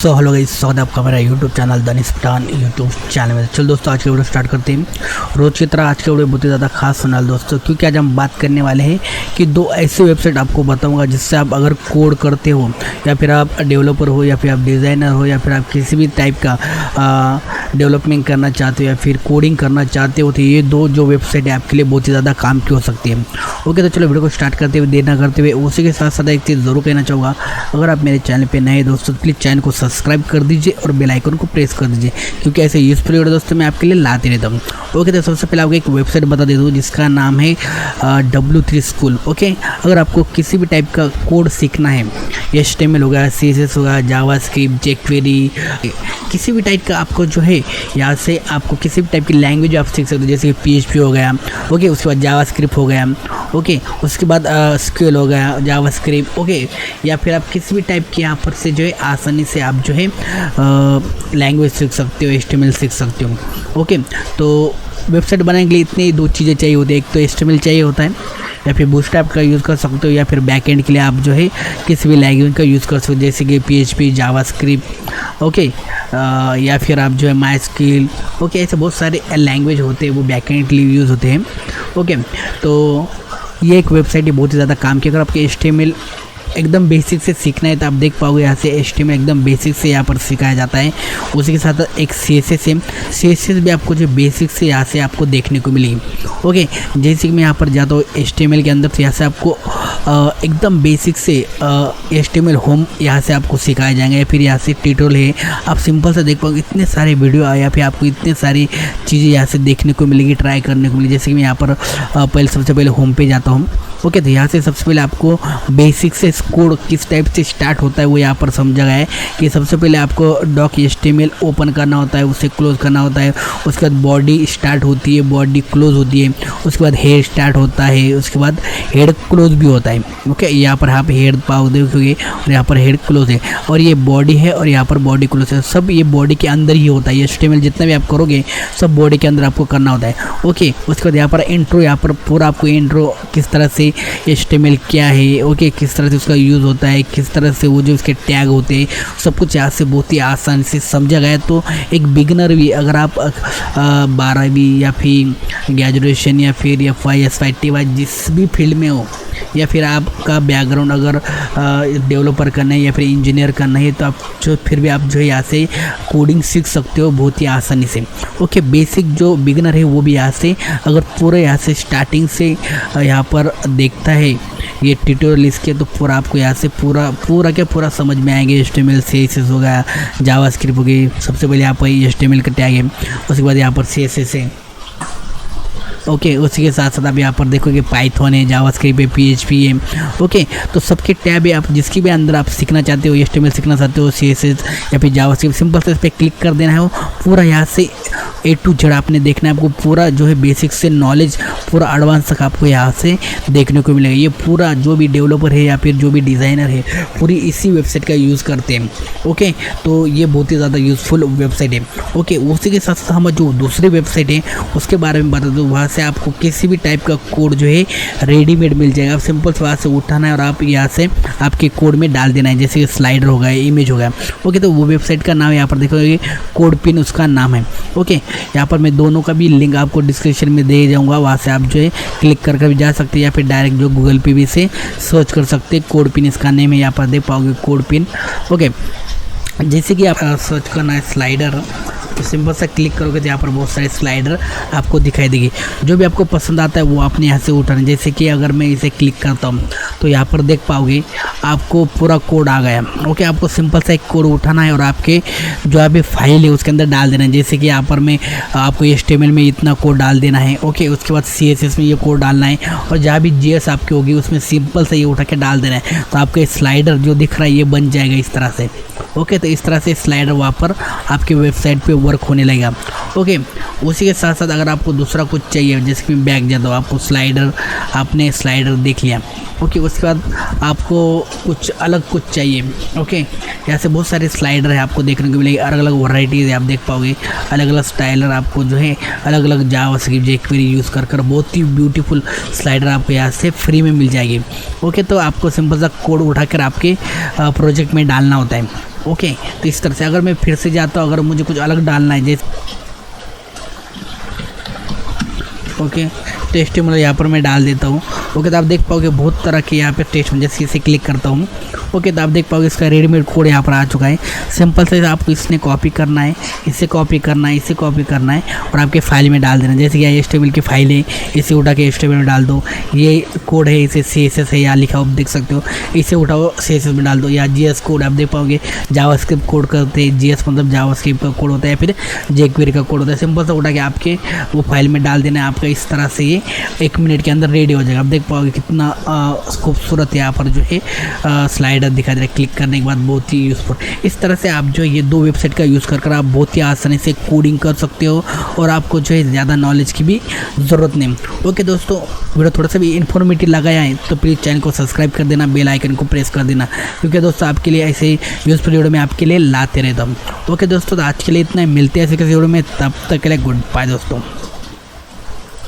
So hello guys, स्वागत है आपका मेरा YouTube channel Danish Pathan YouTube channel में। चलो दोस्तों, आज की वीडियो स्टार्ट करते हैं। रोज की तरह आज की वीडियो बहुत ही ज़्यादा खास होने वाला दोस्तों, क्योंकि आज हम बात करने वाले हैं कि दो ऐसी वेबसाइट आपको बताऊंगा जिससे आप अगर कोड करते हो या फिर आप डेवलपर हो या फिर आप डिज़ाइनर हो या फिर आप किसी भी टाइप का डेवलपमेंट करना चाहते हो या फिर कोडिंग करना चाहते हो, तो ये दो जो वेबसाइट है आपके लिए बहुत ही ज़्यादा काम की हो सकती है। ओके, तो चलो वीडियो को स्टार्ट करते हुए देर ना करते हुए उसी के साथ साथ एक चीज़ ज़रूर कहना चाहूँगा, अगर आप मेरे चैनल पे नए दोस्तों प्लीज़ चैनल को सब्सक्राइब कर दीजिए और बेल आइकन को प्रेस कर दीजिए, क्योंकि ऐसे यूज़फुल वीडियो दोस्तों मैं आपके लिए लाते रहता हूँ। ओके, तो सबसे पहले आपको एक वेबसाइट बता दे दूँ जिसका नाम है W3 स्कूल। ओके, अगर आपको किसी भी टाइप का कोड सीखना है, HTML हो गया, CSS हो गया, जावास्क्रिप्ट, jQuery, किसी भी टाइप का आपको जो है यहाँ से आपको किसी भी टाइप की लैंग्वेज आप सीख सकते हो, जैसे कि PHP हो गया, ओके, उसके बाद जावास्क्रिप्ट हो गया, ओके, उसके बाद SQL हो गया, जावास्क्रिप्ट, ओके, या फिर आप किसी भी टाइप के यहाँ पर से जो है आसानी से आप जो है लैंग्वेज सीख सकते हो, HTML सीख सकते हो। ओके, तो वेबसाइट बनाने के लिए इतनी दो चीज़ें चाहिए होती है, एक तो HTML चाहिए होता है या फिर बूटस्ट्रैप का यूज़ कर सकते हो, या फिर बैकएंड के लिए आप जो है किसी भी लैंग्वेज का यूज़ कर सकते हो, जैसे कि PHP, जावास्क्रिप्ट, ओके, या फिर आप जो है MySQL, ओके, ऐसे बहुत सारे लैंग्वेज होते हैं वो बैकएंड के लिए यूज़ होते हैं। ओके, तो ये एक वेबसाइट है बहुत ही ज़्यादा काम की। अगर आपके HTML एकदम बेसिक से सीखना है तो आप देख पाओगे यहाँ से HTML एकदम बेसिक से यहाँ पर सिखाया जाता है। उसी के साथ एक CSS है, CSS भी आपको जो बेसिक से यहाँ से आपको देखने को मिलेगी। ओके, जैसे कि मैं यहाँ पर जाता हूँ HTML के अंदर, तो यहाँ से आपको एकदम बेसिक से HTML होम यहाँ से आपको सिखाए जाएंगे, या फिर यहाँ से ट्यूटोरियल है, आप सिंपल से देख पाओगे। इतने सारे वीडियो आए या फिर आपको इतने सारी चीज़ें यहाँ से देखने को मिलेगी, ट्राई करने को मिलेगी। जैसे कि मैं यहाँ पर पहले सबसे पहले होम पे जाता हूँ। ओके, तो यहाँ से सबसे पहले आपको बेसिक से कोड किस टाइप से स्टार्ट होता है वो यहाँ पर समझा गया है कि सबसे पहले आपको डॉक HTML ओपन करना होता है, उसे क्लोज करना होता है। उसके बाद बॉडी स्टार्ट होती है, बॉडी क्लोज होती है, उसके बाद हेड स्टार्ट होता है, उसके बाद हेड क्लोज भी होता है। ओके, यहाँ पर आप हेड पाओ देखोगे और यहाँ पर हेड क्लोज है, और ये बॉडी है और यहाँ पर बॉडी क्लोज है, सब ये बॉडी के अंदर ही होता है। HTML जितना भी आप करोगे सब बॉडी के अंदर आपको करना होता है। ओके, उसके बाद यहाँ पर इंट्रो, यहाँ पर पूरा आपको इंट्रो किस तरह से HTML क्या है, ओके, किस तरह से उसका यूज़ होता है, किस तरह से वो जो उसके टैग होते हैं, सब कुछ यहाँ से बहुत ही आसान से समझा गया है। तो एक बिगनर भी, अगर आप 12वीं या फिर ग्रेजुएशन या फिर FY SY जिस भी फील्ड में हो, या फिर आपका बैकग्राउंड अगर डेवलपर करना है या फिर इंजीनियर करना है, तो आप जो फिर भी आप जो है यहाँ से कोडिंग सीख सकते हो बहुत ही आसानी से। ओके, बेसिक जो बिगनर है वो भी यहाँ से अगर पूरे यहाँ से स्टार्टिंग से यहाँ पर देखता है ये ट्यूटोरियल इसके, तो पूरा आपको यहाँ से पूरा समझ में आएंगे। HTML CSS हो गया, जावास्क्रिप्ट हो गई, सबसे पहले यहाँ पर HTML का टैग है, उसके बाद यहाँ पर CSS है। ओके, उसी के साथ साथ आप यहाँ पर देखोगे पाइथन है, जावास्क्रिप्ट है, PHP है। ओके, तो सबके टैब है, आप जिसकी भी अंदर आप सीखना चाहते हो, HTML सीखना चाहते हो, CSS या फिर जावास्क्रिप्ट, सिंपल से इस पर क्लिक कर देना है। वो पूरा यहाँ से A to Z आपने देखना है, आपको पूरा जो है बेसिक से नॉलेज पूरा एडवांस तक आपको यहाँ से देखने को मिलेगा। ये पूरा जो भी डेवलपर है या फिर जो भी डिज़ाइनर है पूरी इसी वेबसाइट का यूज़ करते हैं। ओके, तो ये बहुत ही ज़्यादा यूज़फुल वेबसाइट है। ओके, उसी के साथ साथ हम जो दूसरी वेबसाइट है उसके बारे में बता दूँ, वहाँ से आपको किसी भी टाइप का कोड जो है रेडीमेड मिल जाएगा। आप सिंपल से वहाँ से उठाना है और आप यहाँ से आपके कोड में डाल देना है, जैसे कि स्लाइडर हो गया, इमेज हो गया। ओके, तो वो वेबसाइट का नाम यहाँ पर देखोगे कोडपिन उसका नाम है। ओके, यहाँ पर मैं दोनों का भी लिंक आपको डिस्क्रिप्शन में दे जाऊँगा, वहाँ से आप जो है क्लिक करके भी जा सकते हैं या फिर डायरेक्ट जो गूगल पे भी से सर्च कर सकते हैं। कोडपिन इसका नेम है, यहाँ पर देख पाओगे कोडपिन। ओके, जैसे कि आप सर्च करना है स्लाइडर, तो सिंपल सा क्लिक करोगे तो यहाँ पर बहुत सारे स्लाइडर आपको दिखाई देगी। जो भी आपको पसंद आता है वो आपने यहाँ से उठाना। जैसे कि अगर मैं इसे क्लिक करता हूँ तो यहाँ पर देख पाओगे आपको पूरा कोड आ गया। ओके, आपको सिंपल सा एक कोड उठाना है और आपके जो अभी फाइल है उसके अंदर डाल देना है। जैसे कि यहाँ पर मैं आपको HTML में इतना कोड डाल देना है। ओके, उसके बाद CSS में ये कोड डालना है, और जहाँ भी JS आपकी होगी उसमें सिंपल से ये उठा के डाल देना है, तो आपका स्लाइडर जो दिख रहा है ये बन जाएगा इस तरह से। ओके, तो इस तरह से स्लाइडर वहाँ पर आपके वेबसाइट पे वर्क होने लगेगा। ओके, उसी के साथ साथ अगर आपको दूसरा कुछ चाहिए, जैसे कि मैं बैक जाता हूँ, आपको स्लाइडर, आपने स्लाइडर देख लिया। ओके, उसके बाद आपको कुछ अलग कुछ चाहिए। ओके, यहाँ से बहुत सारे स्लाइडर है आपको देखने को मिलेगी, अलग अलग वैरायटीज़ है, आप देख पाओगे अलग अलग स्टाइलर आपको जो है अलग अलग जावास्क्रिप्ट jQuery यूज़ कर बहुत ही ब्यूटीफुल स्लाइडर आपको यहाँ से फ्री में मिल जाएगी। ओके, तो आपको सिंपल सा कोड उठाकर आपके प्रोजेक्ट में डालना होता है। ओके, तो इस तरह से अगर मैं फिर से जाता हूँ, अगर मुझे कुछ अलग डालना है जैसे ओके टेस्टिमोनियल यहाँ पर मैं डाल देता हूँ। ओके, तो आप देख पाओगे बहुत तरह के यहाँ पे टेस्ट, जैसे इसे क्लिक करता हूँ। ओके, तो आप देख पाओगे इसका रेडीमेड कोड यहाँ पर आ चुका है। सिंपल से आपको इसने कॉपी करना है, इसे कॉपी करना है, इसे कॉपी करना है और आपके फाइल में डाल देना। जैसे कि ये HTML की फाइल है, इसे उठा के HTML में डाल दो। ये कोड है, इसे CSS है यहाँ लिखा आप देख सकते हो, इसे उठाओ CSS में डाल दो। या GS कोड आप देख पाओगे, जावास्क्रिप्ट कोड करते हैं, GS मतलब जावास्क्रिप्ट का कोड होता है, फिर jQuery का कोड होता है। सिंपल से उठा के आपके वो फाइल में डाल देना है। आपका इस तरह से ये 1 मिनट के अंदर रेडी हो जाएगा। आप देख पाओगे कितना खूबसूरत यहाँ पर जो है स्लाइडर दिखा दे रहा है। क्लिक करने के बाद बहुत ही यूज़फुल। इस तरह से आप जो ये 2 वेबसाइट का यूज़ कर आप बहुत ही आसानी से कोडिंग कर सकते हो और आपको जो है ज़्यादा नॉलेज की भी ज़रूरत नहीं। ओके दोस्तों, वीडियो थोड़ा सा भी इन्फॉर्मेटिव लगाया है तो प्लीज़ चैनल को सब्सक्राइब कर देना, बेल आइकन को प्रेस कर देना, क्योंकि दोस्तों आपके लिए ऐसे यूज़फुल वीडियो में आपके लिए लाते रहता हूँ। ओके दोस्तों, तो आज के लिए इतना ही, मिलते हैं ऐसे किसी वीडियो में, तब तक के लिए गुड बाय दोस्तों।